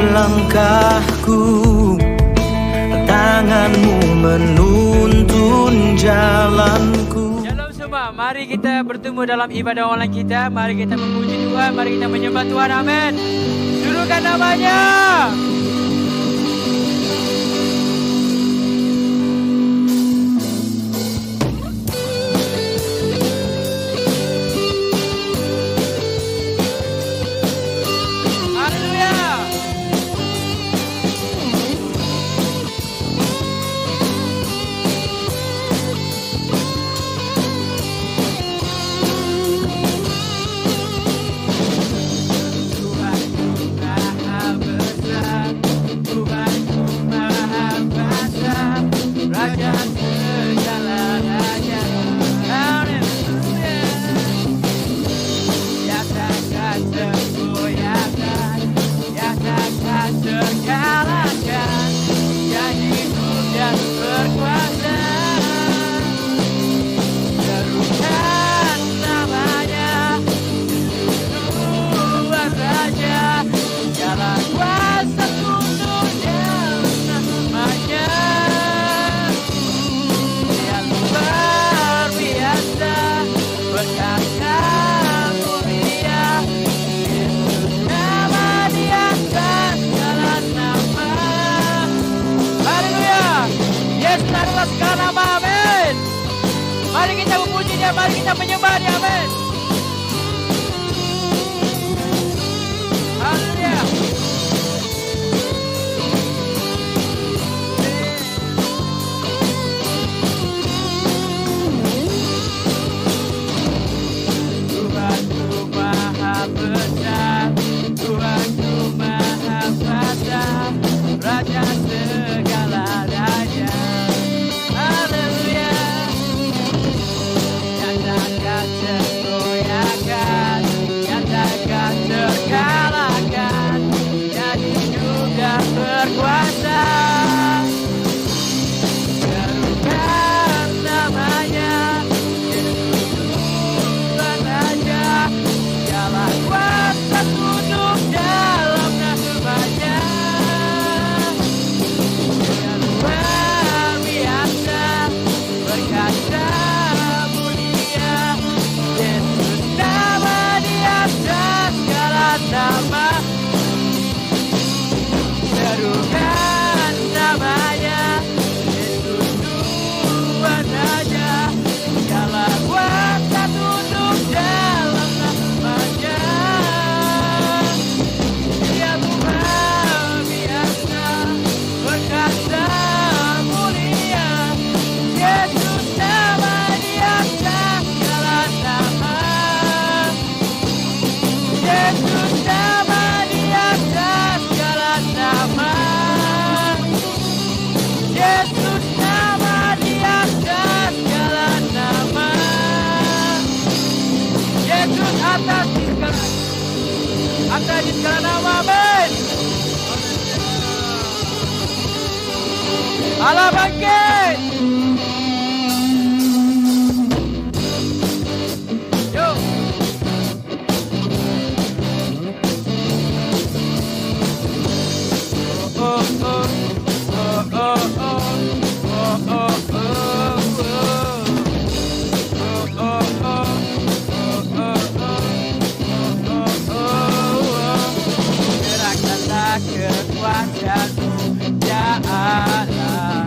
langkahku, tanganmu menuntun jalanku. Shalom semua, mari kita bertemu dalam ibadah online kita. Mari kita memuji Tuhan, mari kita menyembah Tuhan, amin. Suruhkan namanya. Mari kita memuji Dia, mari kita menyembah Dia, amin. Haleluya. Tuhanku Maha Besar, Tuhanku Maha Kuasa, Raja segala raja. Haleluya. Nyatakan tergoyahkan, nyatakan terkalahkan, jadi juga berkuasa. Serukan namanya, Yesus Tuhan aja, segala kuasa tunduk dalam namanya. Dia luar biasa, berkata mulia, Yesus nama di atas segala nama. Serukan namanya, Yesus Tuhan aja, segala kuasa tunduk dalam namanya. Dia luar biasa, berkata mulia, Yesus nama di atas segala nama. Yesus nama di atas segala nama. Yesus nama di atas segala nama. Yesus atas di segala nama, amin. Allah bangkit. Yuk. Oh, oh, oh, oh, oh, oh, oh, oh, kekuasaanmu ya Allah.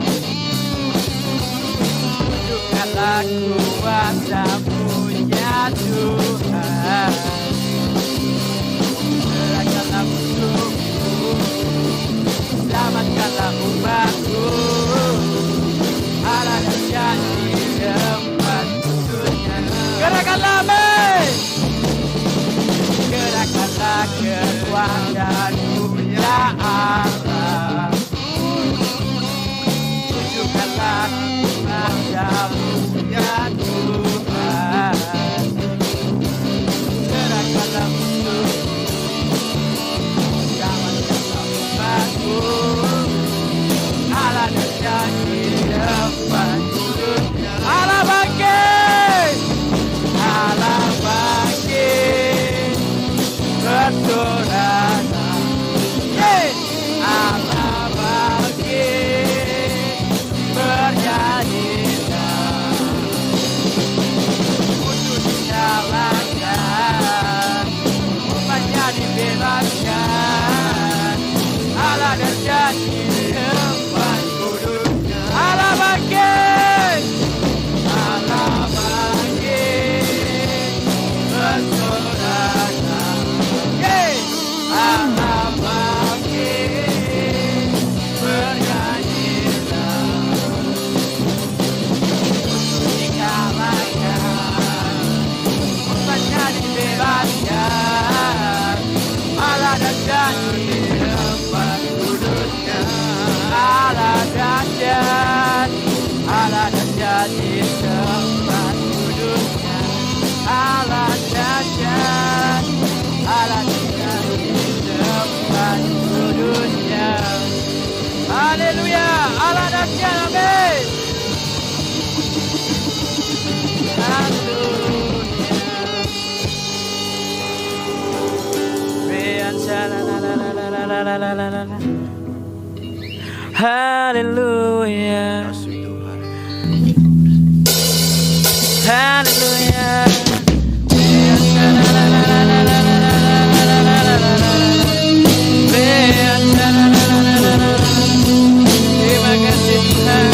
Haleluya. Haleluya. Terima kasih Tuhan.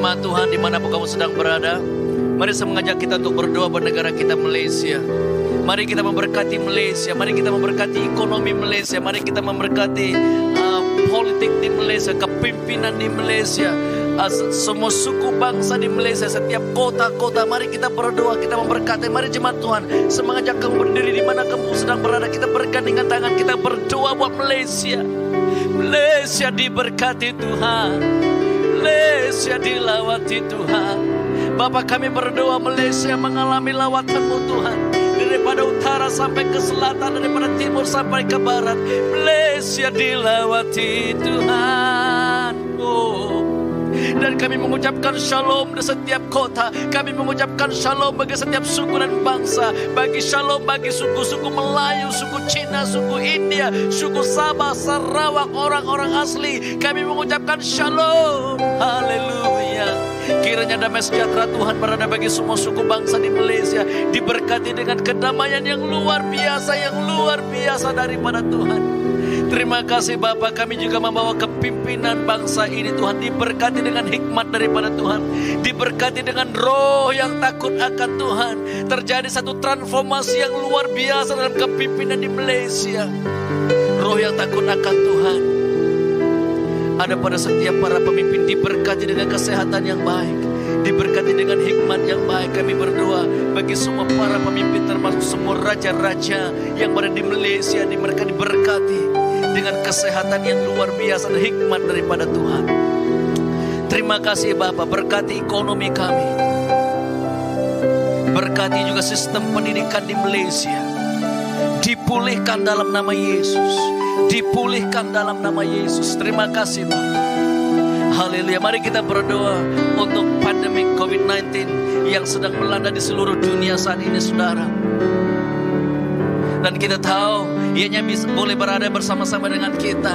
Jemaat Tuhan dimanapun kamu sedang berada, mari saya mengajak kita untuk berdoa buat negara kita Malaysia. Mari kita memberkati Malaysia, mari kita memberkati ekonomi Malaysia, mari kita memberkati politik di Malaysia, kepimpinan di Malaysia, semua suku bangsa di Malaysia, setiap kota-kota. Mari kita berdoa, kita memberkati. Mari jemaat Tuhan, saya mengajak kamu berdiri di mana kamu sedang berada. Kita bergandengan tangan, kita berdoa buat Malaysia. Malaysia diberkati Tuhan, Malaysia dilawati Tuhan. Bapa, kami berdoa Malaysia mengalami lawatan-Mu Tuhan. Daripada utara sampai ke selatan, daripada timur sampai ke barat, Malaysia dilawati Tuhan. Dan kami mengucapkan shalom di setiap kota. Kami mengucapkan shalom bagi setiap suku dan bangsa. Bagi shalom bagi suku-suku Melayu, suku Cina, suku India, suku Sabah, Sarawak, orang-orang asli. Kami mengucapkan shalom. Haleluya. Kiranya damai sejahtera Tuhan berada bagi semua suku bangsa di Malaysia. Diberkati dengan kedamaian yang luar biasa daripada Tuhan. Terima kasih Bapa, kami juga membawa kepimpinan bangsa ini Tuhan. Diberkati dengan hikmat daripada Tuhan. Diberkati dengan roh yang takut akan Tuhan. Terjadi satu transformasi yang luar biasa dalam kepimpinan di Malaysia. Roh yang takut akan Tuhan ada pada setiap para pemimpin. Diberkati dengan kesehatan yang baik, diberkati dengan hikmat yang baik. Kami berdoa bagi semua para pemimpin, termasuk semua raja-raja yang berada di Malaysia. Mereka diberkati dengan kesehatan yang luar biasa dan hikmat daripada Tuhan. Terima kasih Bapa, berkati ekonomi kami. Berkati juga sistem pendidikan di Malaysia. Dipulihkan dalam nama Yesus. Dipulihkan dalam nama Yesus. Terima kasih Bapa. Haleluya. Mari kita berdoa untuk pandemi COVID-19 yang sedang melanda di seluruh dunia saat ini, saudara. Dan kita tahu ianya boleh berada bersama-sama dengan kita,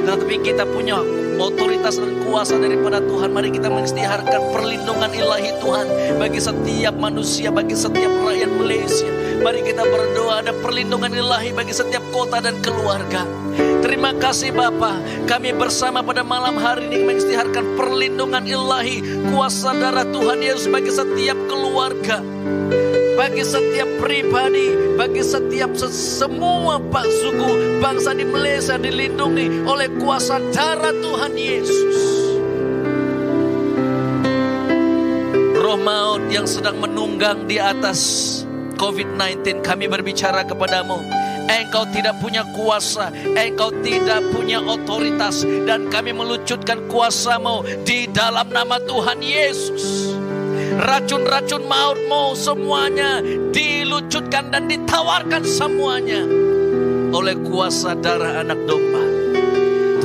tetapi kita punya otoritas dan kuasa daripada Tuhan. Mari kita mengisytiharkan perlindungan ilahi Tuhan bagi setiap manusia, bagi setiap rakyat Malaysia. Mari kita berdoa ada perlindungan ilahi bagi setiap kota dan keluarga. Terima kasih Bapa, kami bersama pada malam hari ini mengisytiharkan perlindungan ilahi, kuasa darah Tuhan Yesus bagi setiap keluarga, bagi setiap pribadi, bagi setiap semua suku bangsa di Malaysia dilindungi oleh kuasa darah Tuhan Yesus. Roh maut yang sedang menunggang di atas COVID-19, kami berbicara kepadamu. Engkau tidak punya kuasa, engkau tidak punya otoritas, dan kami melucutkan kuasa-Mu di dalam nama Tuhan Yesus. Racun-racun mautmu semuanya dilucutkan dan ditawarkan semuanya oleh kuasa darah anak domba.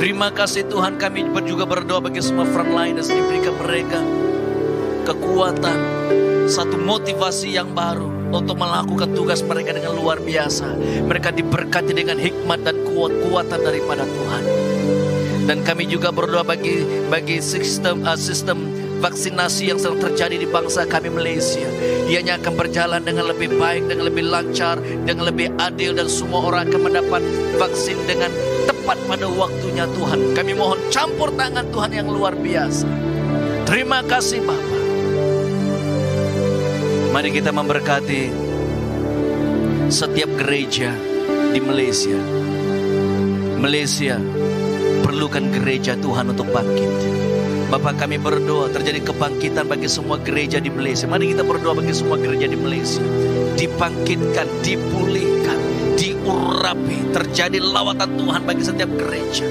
Terima kasih Tuhan, kami juga berdoa bagi semua frontliners. Diberikan mereka kekuatan, satu motivasi yang baru untuk melakukan tugas mereka dengan luar biasa. Mereka diberkati dengan hikmat dan kekuatan daripada Tuhan. Dan kami juga berdoa bagi sistem vaksinasi yang sedang terjadi di bangsa kami Malaysia. Ianya akan berjalan dengan lebih baik, dengan lebih lancar, dengan lebih adil, dan semua orang akan mendapat vaksin dengan tepat pada waktunya Tuhan. Kami mohon campur tangan Tuhan yang luar biasa. Terima kasih Bapa. Mari kita memberkati setiap gereja di Malaysia. Malaysia perlukan gereja Tuhan untuk bangkit. Bapak, kami berdoa terjadi kebangkitan bagi semua gereja di Malaysia. Mari kita berdoa bagi semua gereja di Malaysia. Dibangkitkan, dipulihkan, diurapi. Terjadi lawatan Tuhan bagi setiap gereja.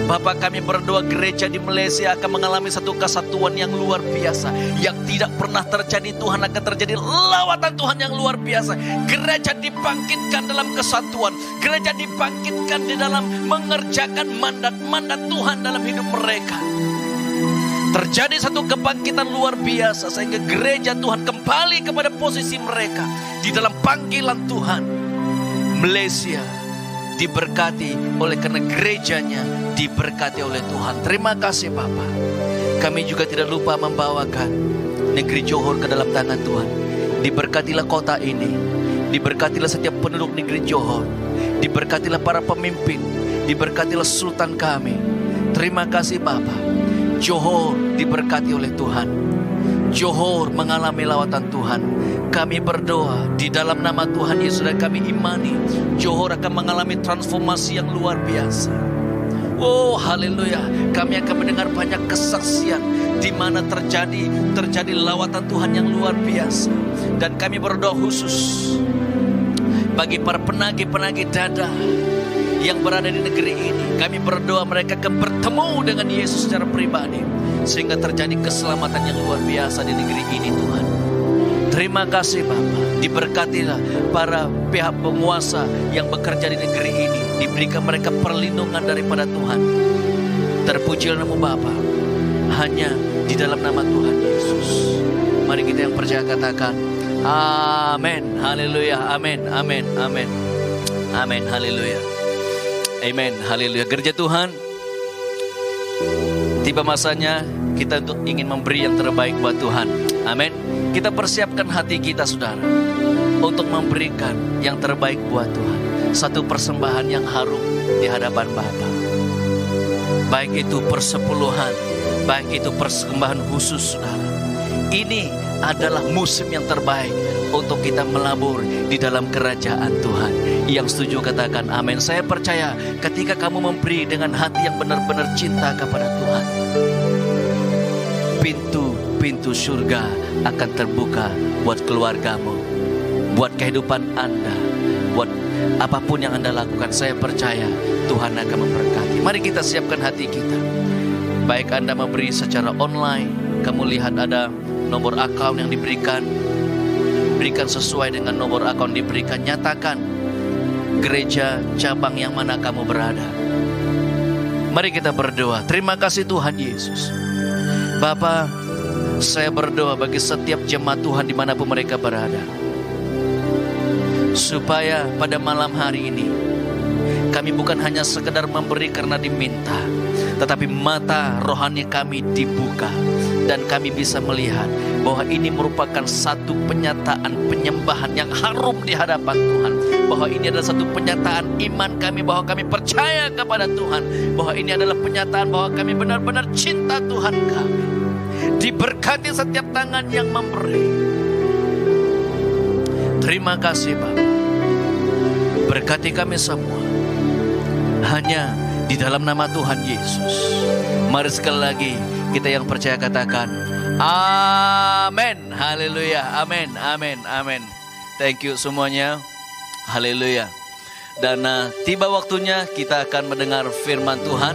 Bapak, kami berdoa gereja di Malaysia akan mengalami satu kesatuan yang luar biasa. Yang tidak pernah terjadi Tuhan, akan terjadi lawatan Tuhan yang luar biasa. Gereja dibangkitkan dalam kesatuan. Gereja dibangkitkan di dalam mengerjakan mandat-mandat Tuhan dalam hidup mereka. Terjadi satu kebangkitan luar biasa sehingga gereja Tuhan kembali kepada posisi mereka di dalam panggilan Tuhan. Malaysia diberkati oleh karena gerejanya diberkati oleh Tuhan. Terima kasih Bapa. Kami juga tidak lupa membawakan negeri Johor ke dalam tangan Tuhan. Diberkatilah kota ini, diberkatilah setiap penduduk negeri Johor, diberkatilah para pemimpin, diberkatilah sultan kami. Terima kasih Bapa. Johor diberkati oleh Tuhan. Johor mengalami lawatan Tuhan. Kami berdoa di dalam nama Tuhan Yesus dan kami imani Johor akan mengalami transformasi yang luar biasa. Oh haleluya, kami akan mendengar banyak kesaksian di mana terjadi lawatan Tuhan yang luar biasa. Dan kami berdoa khusus bagi para penagih-penagih dada yang berada di negeri ini. Kami berdoa mereka akan bertemu dengan Yesus secara pribadi, sehingga terjadi keselamatan yang luar biasa di negeri ini Tuhan. Terima kasih Bapa, diberkatilah para pihak penguasa yang bekerja di negeri ini, diberikan mereka perlindungan daripada Tuhan. Terpujilah nama Bapa, hanya di dalam nama Tuhan Yesus. Mari kita yang percaya katakan amin, haleluya, amin, amin, amin, amin, haleluya, amin, haleluya. Gereja Tuhan, tiba masanya kita untuk ingin memberi yang terbaik buat Tuhan. Amin. Kita persiapkan hati kita saudara untuk memberikan yang terbaik buat Tuhan. Satu persembahan yang harum di hadapan Bapa. Baik itu persepuluhan, baik itu persembahan khusus saudara. Ini adalah musim yang terbaik untuk kita melabur di dalam kerajaan Tuhan. Yang setuju katakan amin. Saya percaya ketika kamu memberi dengan hati yang benar-benar cinta kepada Tuhan, pintu surga akan terbuka buat keluargamu, buat kehidupan Anda, buat apapun yang Anda lakukan. Saya percaya Tuhan akan memberkati. Mari kita siapkan hati kita. Baik Anda memberi secara online, kamu lihat ada nomor account yang diberikan, berikan sesuai dengan nomor account diberikan. Nyatakan gereja cabang yang mana kamu berada. Mari kita berdoa. Terima kasih Tuhan Yesus. Bapa, saya berdoa bagi setiap jemaat Tuhan dimanapun mereka berada, supaya pada malam hari ini kami bukan hanya sekedar memberi karena diminta, tetapi mata rohani kami dibuka dan kami bisa melihat bahwa ini merupakan satu penyataan penyembahan yang harum di hadapan Tuhan. Bahwa ini adalah satu penyataan iman kami, bahwa kami percaya kepada Tuhan, bahwa ini adalah penyataan bahwa kami benar-benar cinta Tuhan kami. Diberkati setiap tangan yang memberi. Terima kasih Bapa. Berkati kami semua hanya di dalam nama Tuhan Yesus. Mari sekali lagi kita yang percaya katakan amin, haleluya, amin, amin, amin. Thank you semuanya, haleluya. Dan tiba waktunya kita akan mendengar firman Tuhan.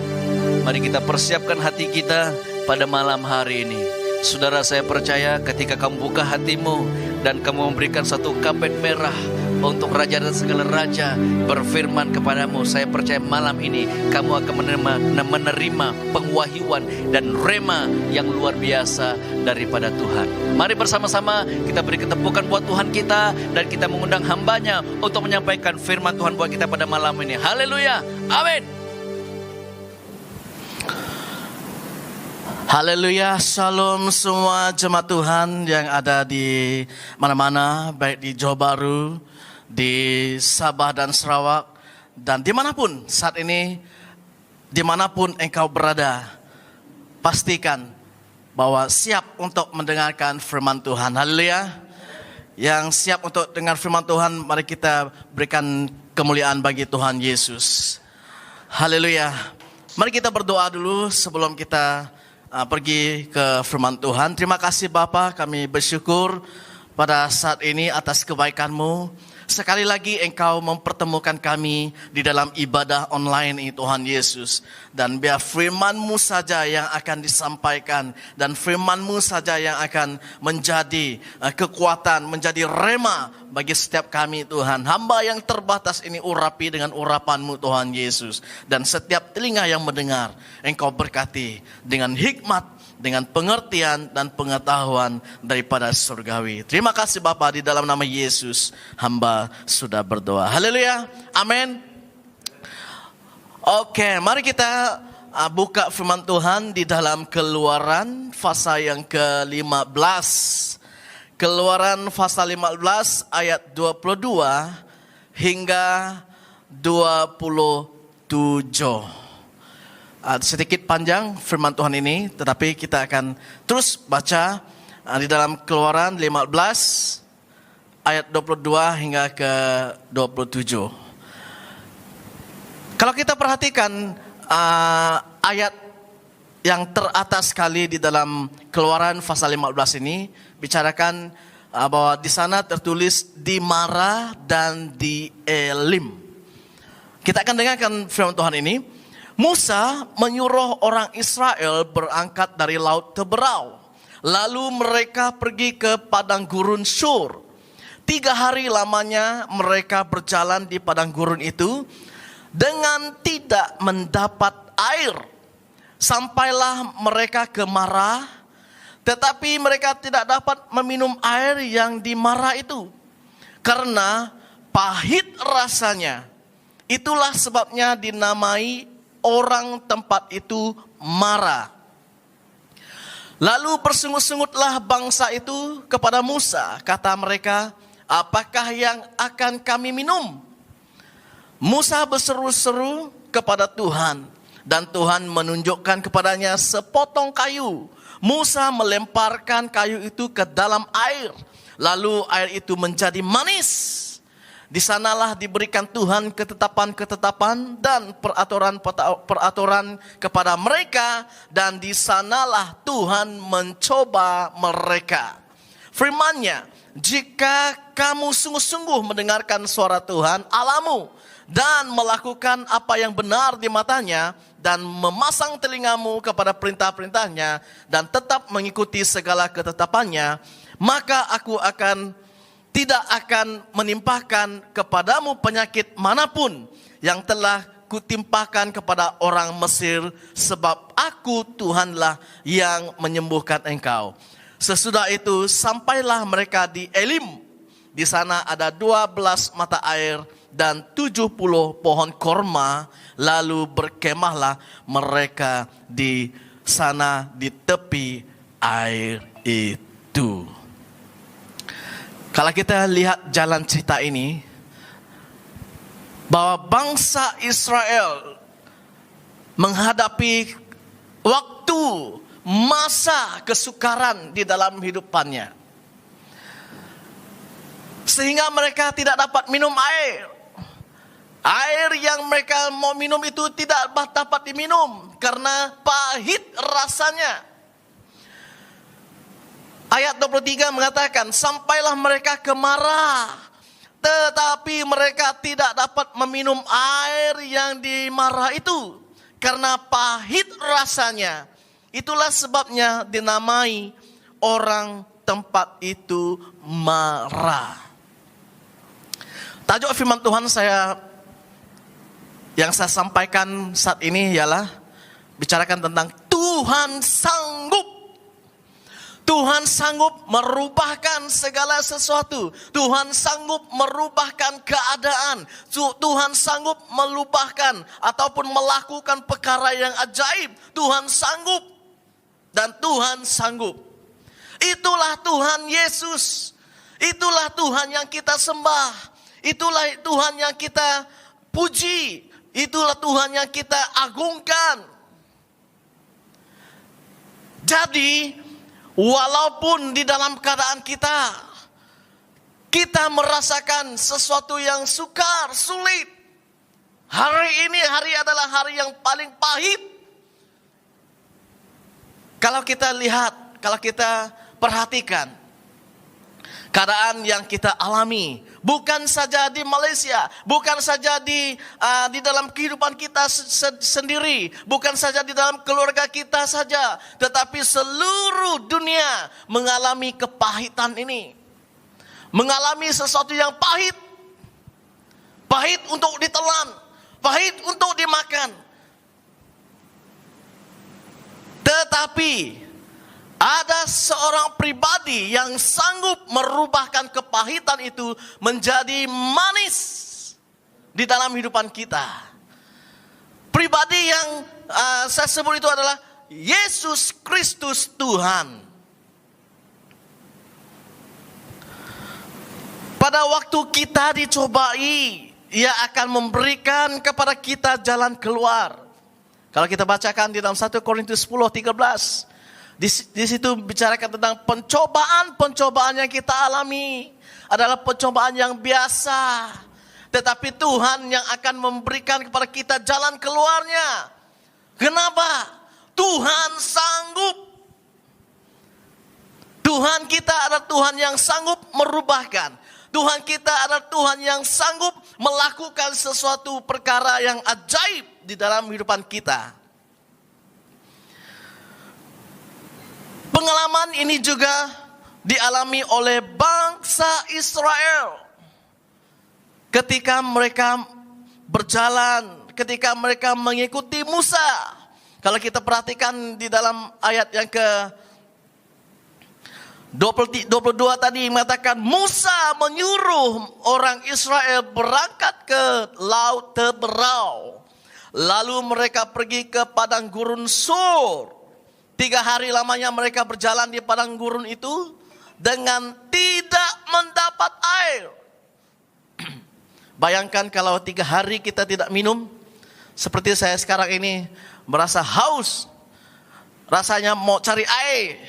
Mari kita persiapkan hati kita pada malam hari ini. Saudara, saya percaya ketika kamu buka hatimu dan kamu memberikan satu kapet merah untuk Raja dan segala Raja berfirman kepadamu, saya percaya malam ini kamu akan menerima pengwahyuan dan rema yang luar biasa daripada Tuhan. Mari bersama-sama kita beri ketepukan buat Tuhan kita, dan kita mengundang hambanya untuk menyampaikan firman Tuhan buat kita pada malam ini. Haleluya, amin. Haleluya, shalom semua jemaat Tuhan yang ada di mana-mana, baik di Johor Bahru, di Sabah dan Sarawak, dan dimanapun saat ini, dimanapun engkau berada, pastikan bahwa siap untuk mendengarkan firman Tuhan. Haleluya. Yang siap untuk dengar firman Tuhan, mari kita berikan kemuliaan bagi Tuhan Yesus. Haleluya. Mari kita berdoa dulu sebelum kita pergi ke firman Tuhan. Terima kasih Bapa, kami bersyukur pada saat ini atas kebaikan-Mu. Sekali lagi Engkau mempertemukan kami di dalam ibadah online ini Tuhan Yesus. Dan biar firman-Mu saja yang akan disampaikan, dan firman-Mu saja yang akan menjadi kekuatan, menjadi rema bagi setiap kami Tuhan. Hamba yang terbatas ini urapi dengan urapan-Mu Tuhan Yesus. Dan setiap telinga yang mendengar, Engkau berkati dengan hikmat, dengan pengertian dan pengetahuan daripada surgawi. Terima kasih Bapa, di dalam nama Yesus hamba sudah berdoa. Haleluya, amin. Oke, mari kita buka firman Tuhan di dalam Keluaran pasal yang ke-15. Keluaran pasal 15 ayat 22 hingga 27. sedikit panjang firman Tuhan ini, tetapi kita akan terus baca di dalam Keluaran 15 ayat 22 hingga ke 27. Kalau kita perhatikan ayat yang teratas sekali di dalam Keluaran pasal 15 ini bicarakan bahwa di sana tertulis di Mara dan di Elim. Kita akan dengarkan firman Tuhan ini. Musa menyuruh orang Israel berangkat dari Laut Teberau. Lalu mereka pergi ke padang gurun Shur. 3 hari lamanya mereka berjalan di padang gurun itu dengan tidak mendapat air. Sampailah mereka ke Mara, tetapi mereka tidak dapat meminum air yang di Mara itu, karena pahit rasanya. Itulah sebabnya dinamai orang tempat itu Mara. Lalu bersungut-sungutlah bangsa itu kepada Musa. Kata mereka, apakah yang akan kami minum? Musa berseru-seru kepada Tuhan, dan Tuhan menunjukkan kepadanya sepotong kayu. Musa melemparkan kayu itu ke dalam air, lalu air itu menjadi manis. Di sanalah diberikan Tuhan ketetapan-ketetapan dan peraturan kepada mereka, dan di sanalah Tuhan mencoba mereka. Firman-Nya, jika kamu sungguh-sungguh mendengarkan suara Tuhan Allahmu dan melakukan apa yang benar di matanya, dan memasang telingamu kepada perintah-perintahnya, dan tetap mengikuti segala ketetapannya, maka aku tidak akan menimpakan kepadamu penyakit manapun yang telah kutimpakan kepada orang Mesir, sebab aku Tuhanlah yang menyembuhkan engkau. Sesudah itu sampailah mereka di Elim. Di sana ada 12 mata air dan 70 pohon korma. Lalu berkemahlah mereka di sana di tepi air itu. Kalau kita lihat jalan cerita ini, bahwa bangsa Israel menghadapi waktu, masa kesukaran di dalam hidupannya, sehingga mereka tidak dapat minum air. Air yang mereka mau minum itu tidak dapat diminum karena pahit rasanya. Ayat 23 mengatakan, sampailah mereka ke Mara, tetapi mereka tidak dapat meminum air yang di Mara itu, karena pahit rasanya. Itulah sebabnya dinamai orang tempat itu Mara. Tajuk firman Tuhan yang saya sampaikan saat ini ialah bicarakan tentang Tuhan sanggup. Tuhan sanggup merubahkan segala sesuatu. Tuhan sanggup merubahkan keadaan. Tuhan sanggup melubahkan ataupun melakukan perkara yang ajaib. Tuhan sanggup. Dan Tuhan sanggup. Itulah Tuhan Yesus. Itulah Tuhan yang kita sembah. Itulah Tuhan yang kita puji. Itulah Tuhan yang kita agungkan. Jadi, walaupun di dalam keadaan kita merasakan sesuatu yang sukar, sulit. Hari ini adalah hari yang paling pahit. Kalau kita lihat, kalau kita perhatikan keadaan yang kita alami, bukan saja di Malaysia, bukan saja di dalam kehidupan kita sendiri, bukan saja di dalam keluarga kita saja, tetapi seluruh dunia mengalami kepahitan ini. Mengalami sesuatu yang pahit. Pahit untuk ditelan, pahit untuk dimakan. Tetapi ada seorang pribadi yang sanggup merubahkan kepahitan itu menjadi manis di dalam kehidupan kita. Pribadi yang saya sebut itu adalah Yesus Kristus Tuhan. Pada waktu kita dicobai, Ia akan memberikan kepada kita jalan keluar. Kalau kita bacakan di dalam 1 Korintus 10:13, di situ bicarakan tentang pencobaan-pencobaan yang kita alami adalah pencobaan yang biasa. Tetapi Tuhan yang akan memberikan kepada kita jalan keluarnya. Kenapa? Tuhan sanggup. Tuhan kita adalah Tuhan yang sanggup merubahkan. Tuhan kita adalah Tuhan yang sanggup melakukan sesuatu perkara yang ajaib di dalam kehidupan kita. Pengalaman ini juga dialami oleh bangsa Israel. Ketika mereka berjalan, ketika mereka mengikuti Musa. Kalau kita perhatikan di dalam ayat yang ke 22 tadi mengatakan Musa menyuruh orang Israel berangkat ke Laut Teberau. Lalu mereka pergi ke padang gurun Sur. 3 hari lamanya mereka berjalan di padang gurun itu dengan tidak mendapat air. Bayangkan kalau 3 hari kita tidak minum. Seperti saya sekarang ini merasa haus. Rasanya mau cari air.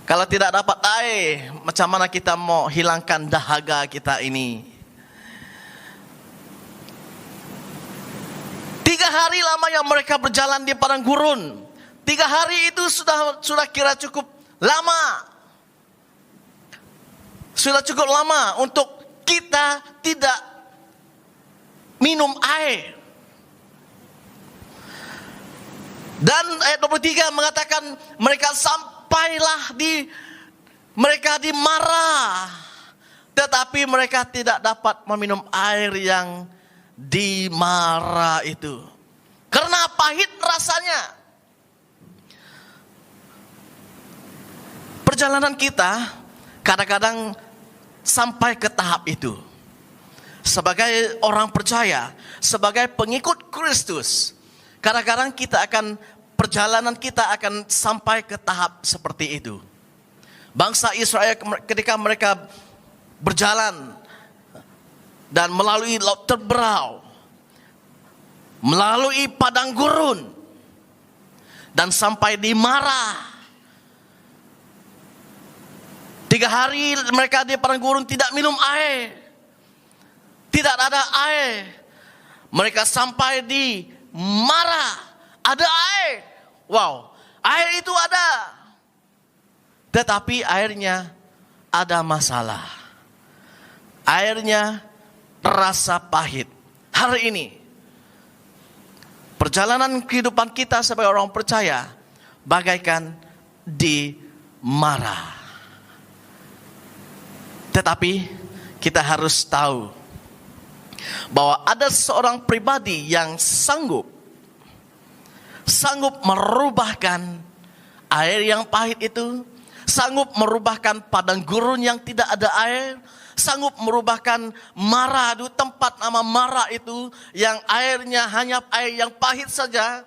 Kalau tidak dapat air, macam mana kita mau hilangkan dahaga kita ini? 3 hari lamanya mereka berjalan di padang gurun. 3 hari itu sudah kira cukup lama. Sudah cukup lama untuk kita tidak minum air. Dan ayat 23 mengatakan mereka sampailah mereka di Mara, tetapi mereka tidak dapat meminum air yang di Mara itu karena pahit rasanya. Perjalanan kita kadang-kadang sampai ke tahap itu. Sebagai orang percaya, sebagai pengikut Kristus, kadang-kadang perjalanan kita akan sampai ke tahap seperti itu. Bangsa Israel ketika mereka berjalan dan melalui Laut Teberau, melalui padang gurun, dan sampai di Mara. 3 hari mereka di padang gurun tidak minum air. Tidak ada air. Mereka sampai di Mara. Ada air. Wow, air itu ada. Tetapi airnya ada masalah. Airnya terasa pahit. Hari ini, perjalanan kehidupan kita sebagai orang percaya bagaikan di Mara. Tetapi kita harus tahu bahwa ada seorang pribadi yang sanggup merubahkan air yang pahit itu, sanggup merubahkan padang gurun yang tidak ada air, sanggup merubahkan Mara itu, tempat nama Mara itu yang airnya hanya air yang pahit saja.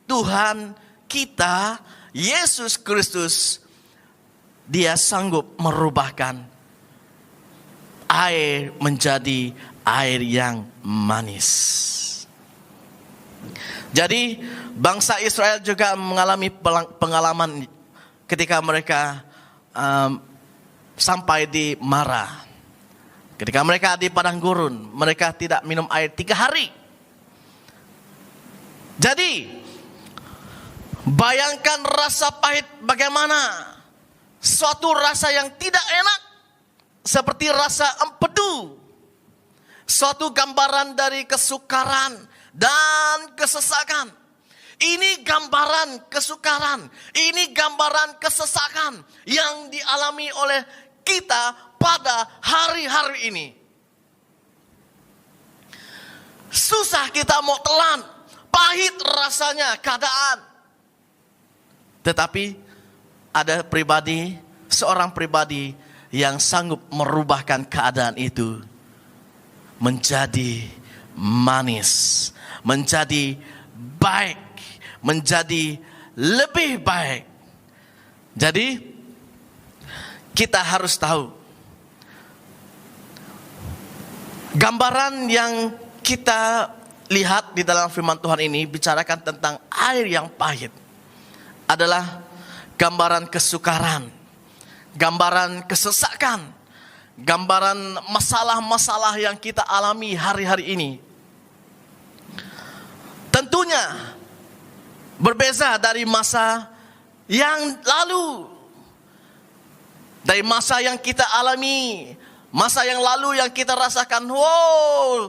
Tuhan kita, Yesus Kristus, Dia sanggup merubahkan air menjadi air yang manis. Jadi bangsa Israel juga mengalami pengalaman ketika mereka sampai di Mara. Ketika mereka di padang gurun, mereka tidak minum air 3 hari. Jadi bayangkan rasa pahit bagaimana. Suatu rasa yang tidak enak, seperti rasa empedu. Suatu gambaran dari kesukaran dan kesesakan. Ini gambaran kesukaran, ini gambaran kesesakan yang dialami oleh kita pada hari-hari ini. Susah kita mau telan, pahit rasanya keadaan. Tetapi ada seorang pribadi yang sanggup merubahkan keadaan itu menjadi manis, menjadi baik, menjadi lebih baik. Jadi kita harus tahu gambaran yang kita lihat di dalam firman Tuhan ini bicarakan tentang air yang pahit adalah gambaran kesukaran, gambaran kesesakan, gambaran masalah-masalah yang kita alami hari-hari ini. Tentunya berbeza dari masa yang lalu, dari masa yang kita alami, masa yang lalu yang kita rasakan, wow,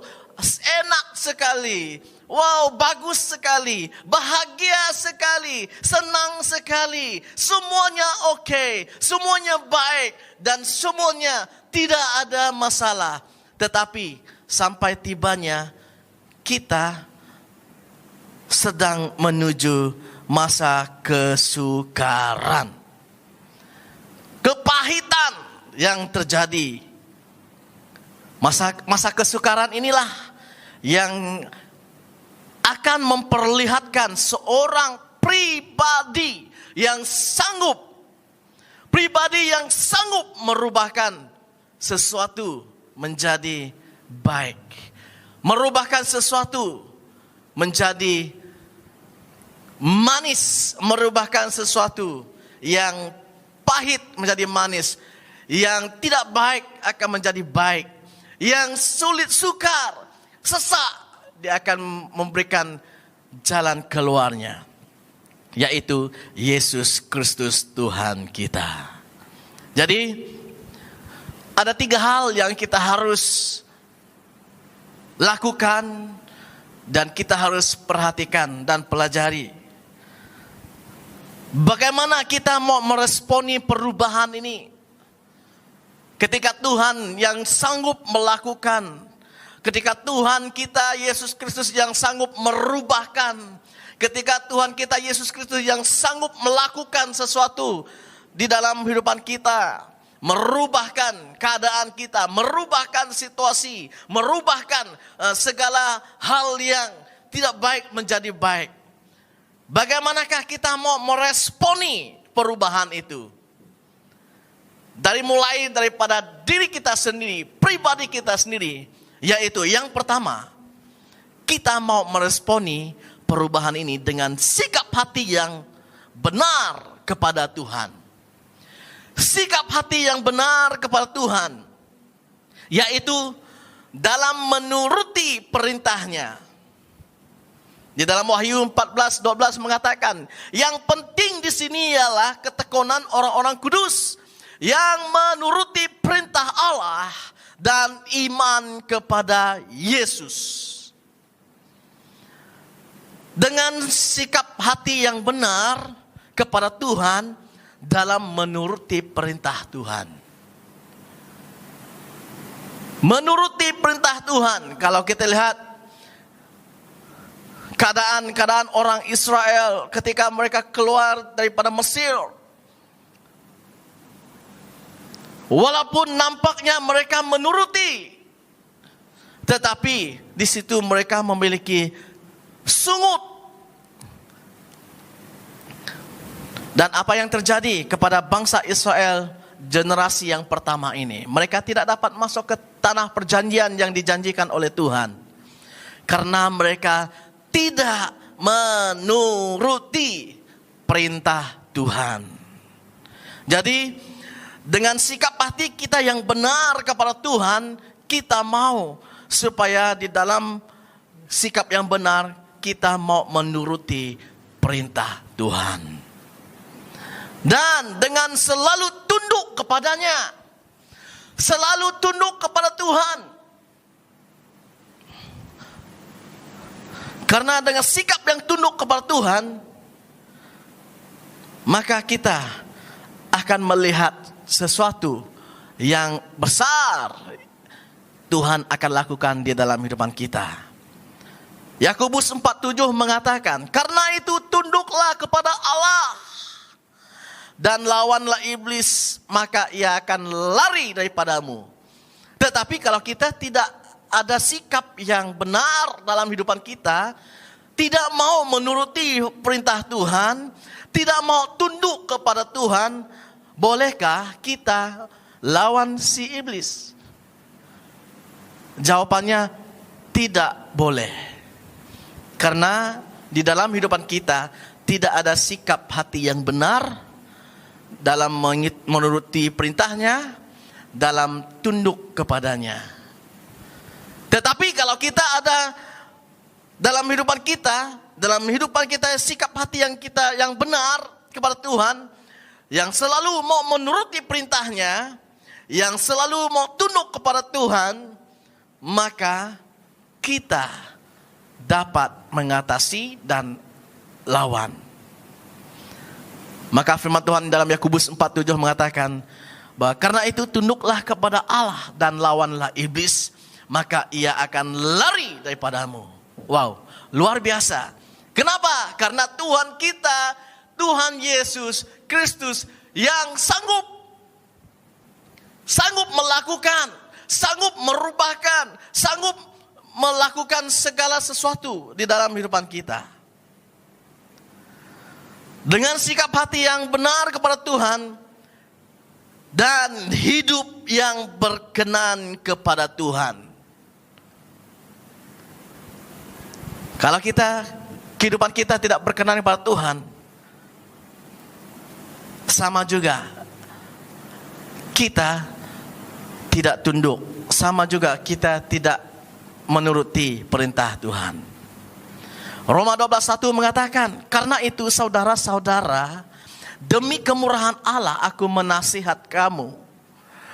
enak sekali, wow, bagus sekali, bahagia sekali, senang sekali, semuanya oke, semuanya baik, dan semuanya tidak ada masalah. Tetapi sampai tibanya kita sedang menuju masa kesukaran, kepahitan yang terjadi. Masa kesukaran inilah yang akan memperlihatkan seorang pribadi yang sanggup merubahkan sesuatu menjadi baik, merubahkan sesuatu menjadi manis, merubahkan sesuatu yang pahit menjadi manis, yang tidak baik akan menjadi baik, yang sulit sukar, sesak, dia akan memberikan jalan keluarnya, yaitu Yesus Kristus Tuhan kita. Jadi ada 3 hal yang kita harus lakukan dan kita harus perhatikan dan pelajari. Bagaimana kita mau meresponi perubahan ini? Ketika Tuhan yang sanggup melakukan, ketika Tuhan kita Yesus Kristus yang sanggup merubahkan, ketika Tuhan kita Yesus Kristus yang sanggup melakukan sesuatu di dalam kehidupan kita, merubahkan keadaan kita, merubahkan situasi, merubahkan segala hal yang tidak baik menjadi baik. Bagaimanakah kita mau meresponi perubahan itu? Mulai daripada diri kita sendiri, pribadi kita sendiri, yaitu yang pertama, kita mau meresponi perubahan ini dengan sikap hati yang benar kepada Tuhan. Sikap hati yang benar kepada Tuhan, yaitu dalam menuruti perintahnya. Di dalam Wahyu 14:12 mengatakan, yang penting di sini ialah ketekunan orang-orang kudus yang menuruti perintah Allah dan iman kepada Yesus. Dengan sikap hati yang benar kepada Tuhan dalam menuruti perintah Tuhan. Menuruti perintah Tuhan, kalau kita lihat keadaan orang Israel ketika mereka keluar daripada Mesir. Walaupun nampaknya mereka menuruti, tetapi di situ mereka memiliki sungut. Dan apa yang terjadi kepada bangsa Israel generasi yang pertama ini? Mereka tidak dapat masuk ke tanah perjanjian yang dijanjikan oleh Tuhan, karena mereka tidak menuruti perintah Tuhan. Jadi dengan sikap hati kita yang benar kepada Tuhan, kita mau supaya di dalam sikap yang benar kita mau menuruti perintah Tuhan. Dan dengan selalu tunduk kepadanya, selalu tunduk kepada Tuhan. Karena dengan sikap yang tunduk kepada Tuhan, maka kita akan melihat sesuatu yang besar Tuhan akan lakukan di dalam kehidupan kita. Yakobus 4:7 mengatakan, karena itu tunduklah kepada Allah dan lawanlah iblis, maka ia akan lari daripadamu. Tetapi kalau kita tidak ada sikap yang benar dalam kehidupan kita, tidak mau menuruti perintah Tuhan, tidak mau tunduk kepada Tuhan, bolehkah kita lawan si iblis? Jawabannya tidak boleh. Karena di dalam hidupan kita tidak ada sikap hati yang benar dalam menuruti perintahnya, dalam tunduk kepadanya. Tetapi kalau kita ada dalam hidupan kita sikap hati yang benar kepada Tuhan, yang selalu mau menuruti perintahnya, yang selalu mau tunduk kepada Tuhan, maka kita dapat mengatasi dan lawan. Maka firman Tuhan dalam Yakobus 4:7 mengatakan bahwa karena itu tunduklah kepada Allah dan lawanlah iblis, maka ia akan lari daripadamu. Wow, luar biasa. Kenapa? Karena Tuhan kita, Tuhan Yesus Kristus yang sanggup melakukan, sanggup merubahkan, sanggup melakukan segala sesuatu di dalam kehidupan kita. Dengan sikap hati yang benar kepada Tuhan dan hidup yang berkenan kepada Tuhan. Kalau kehidupan kita tidak berkenan kepada Tuhan, sama juga kita tidak tunduk, sama juga kita tidak menuruti perintah Tuhan. Roma 12:1 mengatakan, karena itu saudara-saudara, demi kemurahan Allah aku menasihat kamu,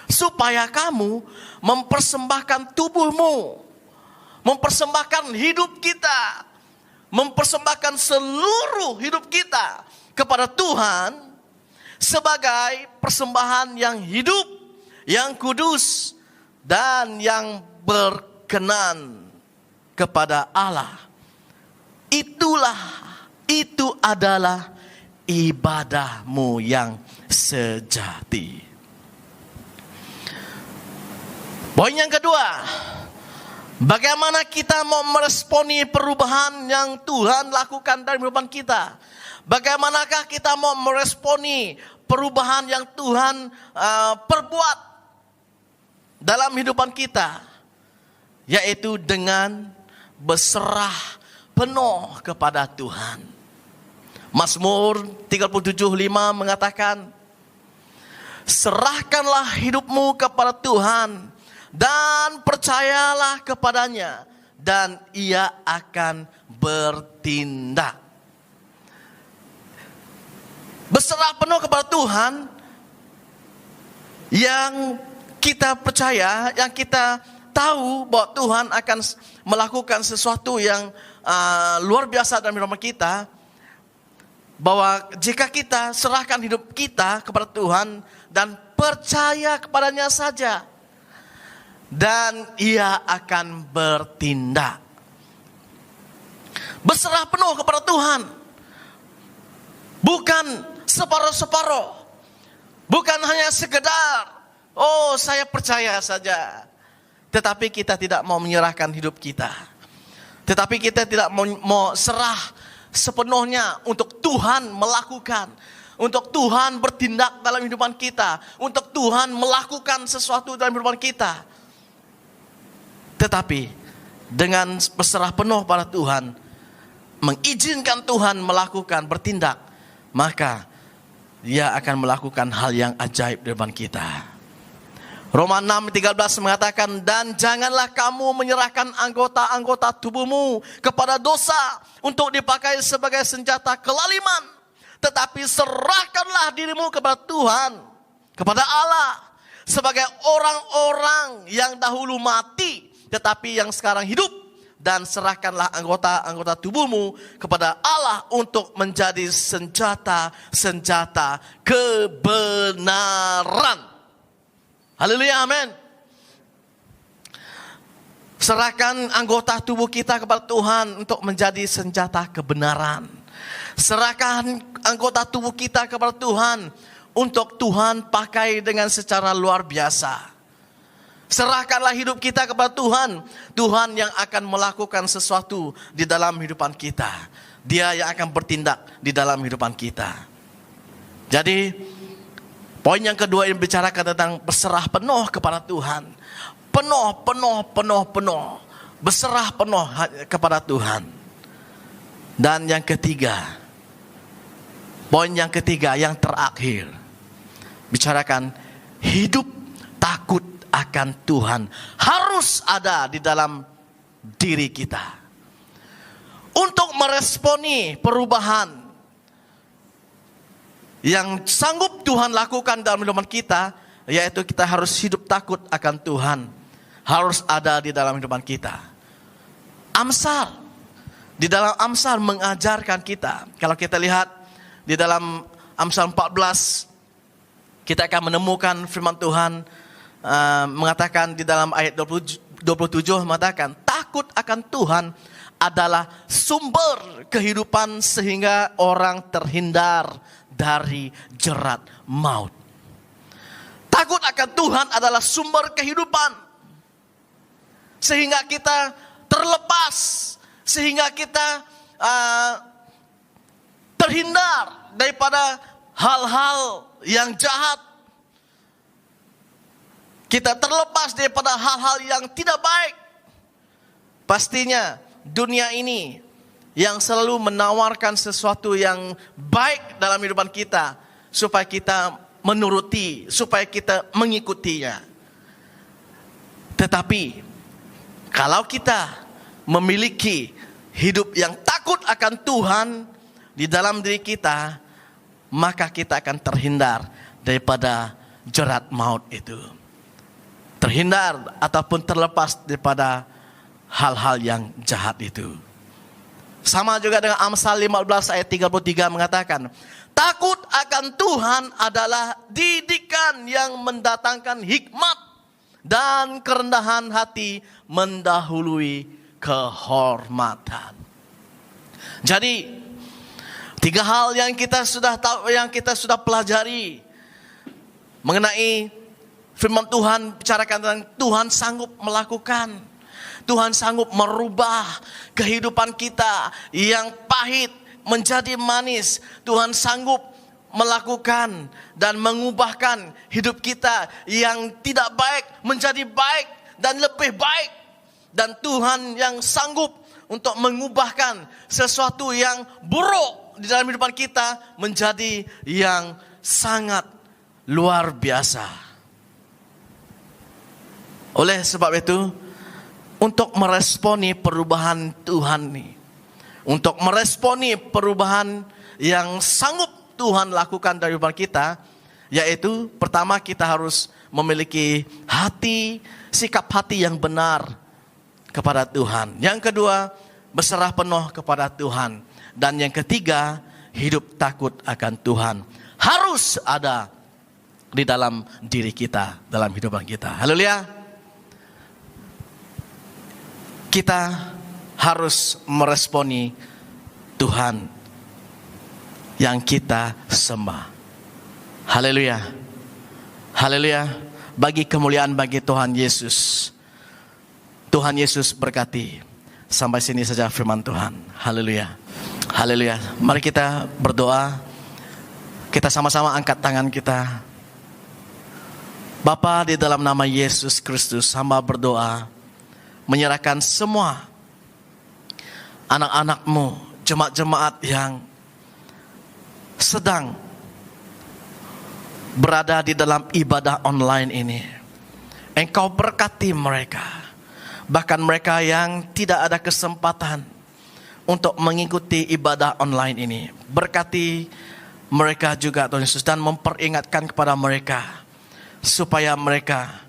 supaya kamu mempersembahkan tubuhmu, mempersembahkan hidup kita, mempersembahkan seluruh hidup kita kepada Tuhan sebagai persembahan yang hidup, yang kudus, dan yang berkenan kepada Allah. Itu adalah ibadahmu yang sejati. Poin yang kedua, bagaimana kita mau meresponi perubahan yang Tuhan lakukan dalam kehidupan kita? Bagaimanakah kita mau meresponi perubahan yang Tuhan perbuat dalam kehidupan kita? Yaitu dengan berserah penuh kepada Tuhan. Mazmur 37:5 mengatakan, serahkanlah hidupmu kepada Tuhan dan percayalah kepadanya, dan ia akan bertindak. Berserah penuh kepada Tuhan yang kita percaya, yang kita tahu bahwa Tuhan akan melakukan sesuatu yang luar biasa dalam hidup kita. Bahwa jika kita serahkan hidup kita kepada Tuhan dan percaya kepadanya saja, dan ia akan bertindak. Berserah penuh kepada Tuhan, bukan separuh-separuh, bukan hanya sekedar saya percaya saja, tetapi kita tidak mau menyerahkan hidup kita, tetapi kita tidak mau serah sepenuhnya untuk Tuhan melakukan, untuk Tuhan bertindak dalam kehidupan kita, untuk Tuhan melakukan sesuatu dalam kehidupan kita. Tetapi dengan berserah penuh pada Tuhan, mengizinkan Tuhan melakukan, bertindak, maka Dia akan melakukan hal yang ajaib di depan kita. Roma 6:13 mengatakan, dan janganlah kamu menyerahkan anggota-anggota tubuhmu kepada dosa untuk dipakai sebagai senjata kelaliman, tetapi serahkanlah dirimu kepada Tuhan, kepada Allah, sebagai orang-orang yang dahulu mati tetapi yang sekarang hidup, dan serahkanlah anggota-anggota tubuhmu kepada Allah untuk menjadi senjata kebenaran. Haleluya, amin. Serahkan anggota tubuh kita kepada Tuhan untuk menjadi senjata kebenaran. Serahkan anggota tubuh kita kepada Tuhan untuk Tuhan pakai dengan secara luar biasa. Serahkanlah hidup kita kepada Tuhan. Tuhan yang akan melakukan sesuatu di dalam kehidupan kita. Dia yang akan bertindak di dalam kehidupan kita. Jadi poin yang kedua ini bicarakan tentang berserah penuh kepada Tuhan. Penuh. Berserah penuh kepada Tuhan. Dan yang ketiga, poin yang ketiga yang terakhir, bicarakan hidup takut akan Tuhan harus ada di dalam diri kita. Untuk meresponi perubahan yang sanggup Tuhan lakukan dalam hidup kita, yaitu kita harus hidup takut akan Tuhan. Harus ada di dalam hidup kita. Amsal. Di dalam Amsal mengajarkan kita. Kalau kita lihat di dalam Amsal 14, kita akan menemukan firman Tuhan mengatakan di dalam ayat 27 mengatakan, takut akan Tuhan adalah sumber kehidupan sehingga orang terhindar dari jerat maut. Takut akan Tuhan adalah sumber kehidupan sehingga kita terlepas, sehingga kita terhindar daripada hal-hal yang jahat. Kita terlepas daripada hal-hal yang tidak baik. Pastinya dunia ini yang selalu menawarkan sesuatu yang baik dalam kehidupan kita, supaya kita menuruti, supaya kita mengikutinya. Tetapi kalau kita memiliki hidup yang takut akan Tuhan di dalam diri kita, maka kita akan terhindar daripada jerat maut itu. Terhindar ataupun terlepas daripada hal-hal yang jahat itu. Sama juga dengan Amsal 15 ayat 33 mengatakan, takut akan Tuhan adalah didikan yang mendatangkan hikmat, dan kerendahan hati mendahului kehormatan. Jadi 3 hal yang kita sudah tahu, yang kita sudah pelajari mengenai firman Tuhan, bicarakan tentang Tuhan sanggup melakukan, Tuhan sanggup merubah kehidupan kita yang pahit menjadi manis. Tuhan sanggup melakukan dan mengubahkan hidup kita yang tidak baik menjadi baik dan lebih baik. Dan Tuhan yang sanggup untuk mengubahkan sesuatu yang buruk di dalam kehidupan kita menjadi yang sangat luar biasa. Oleh sebab itu, untuk meresponi perubahan Tuhan ini, untuk meresponi perubahan yang sanggup Tuhan lakukan dari kehidupan kita, yaitu pertama kita harus memiliki hati, sikap hati yang benar kepada Tuhan. Yang kedua, berserah penuh kepada Tuhan. Dan yang ketiga, hidup takut akan Tuhan harus ada di dalam diri kita, dalam kehidupan kita. Haleluya. Kita harus meresponi Tuhan yang kita sembah. Haleluya. Haleluya. Bagi kemuliaan bagi Tuhan Yesus. Tuhan Yesus berkati. Sampai sini saja firman Tuhan. Haleluya. Haleluya. Mari kita berdoa. Kita sama-sama angkat tangan kita. Bapa, di dalam nama Yesus Kristus, hamba berdoa menyerahkan semua anak-anak-Mu, jemaat-jemaat yang sedang berada di dalam ibadah online ini. Engkau berkati mereka. Bahkan mereka yang tidak ada kesempatan untuk mengikuti ibadah online ini. Berkati mereka juga Tuhan Yesus, dan memperingatkan kepada mereka supaya mereka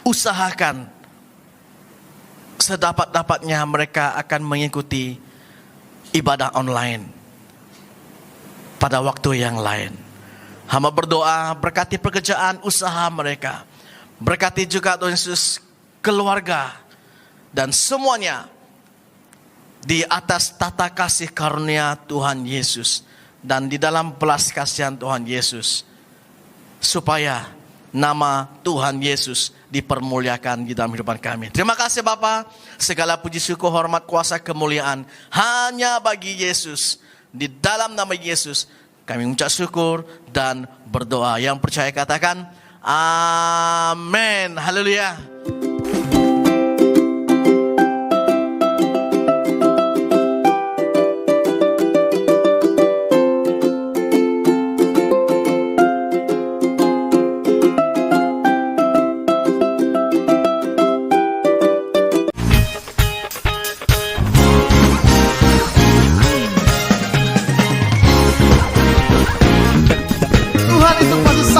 usahakan sedapat-dapatnya mereka akan mengikuti ibadah online pada waktu yang lain. Hamba berdoa berkati pekerjaan usaha mereka. Berkati juga Tuhan Yesus keluarga dan semuanya di atas tata kasih karunia Tuhan Yesus dan di dalam belas kasihan Tuhan Yesus, supaya nama Tuhan Yesus dipermuliakan di dalam kehidupan kami. Terima kasih Bapa. Segala puji syukur, hormat, kuasa, kemuliaan hanya bagi Yesus. Di dalam nama Yesus kami mengucap syukur dan berdoa. Yang percaya katakan amin. Haleluya.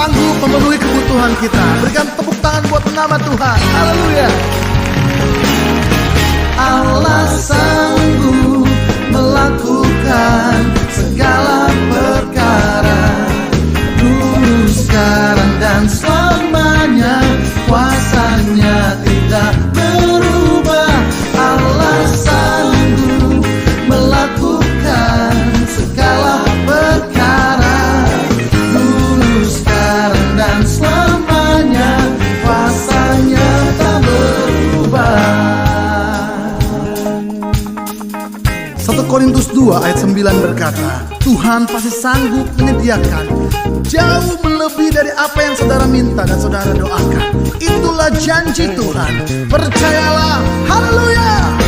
sanggup memenuhi kebutuhan kita. Berikan tepuk tangan buat nama Tuhan. Haleluya. Allah sanggup melakukan segala perkara, dulu, sekarang, dan selamanya. Kuasanya tidak berubah. Allah sanggup melakukan segala perkara, dulu, sekarang, dan selamanya. Kuasanya tak berubah. 1 Korintus 2 ayat 9 berkata, Tuhan pasti sanggup menyediakan jauh melebihi dari apa yang saudara minta dan saudara doakan. Itulah janji Tuhan. Percayalah. Haleluya.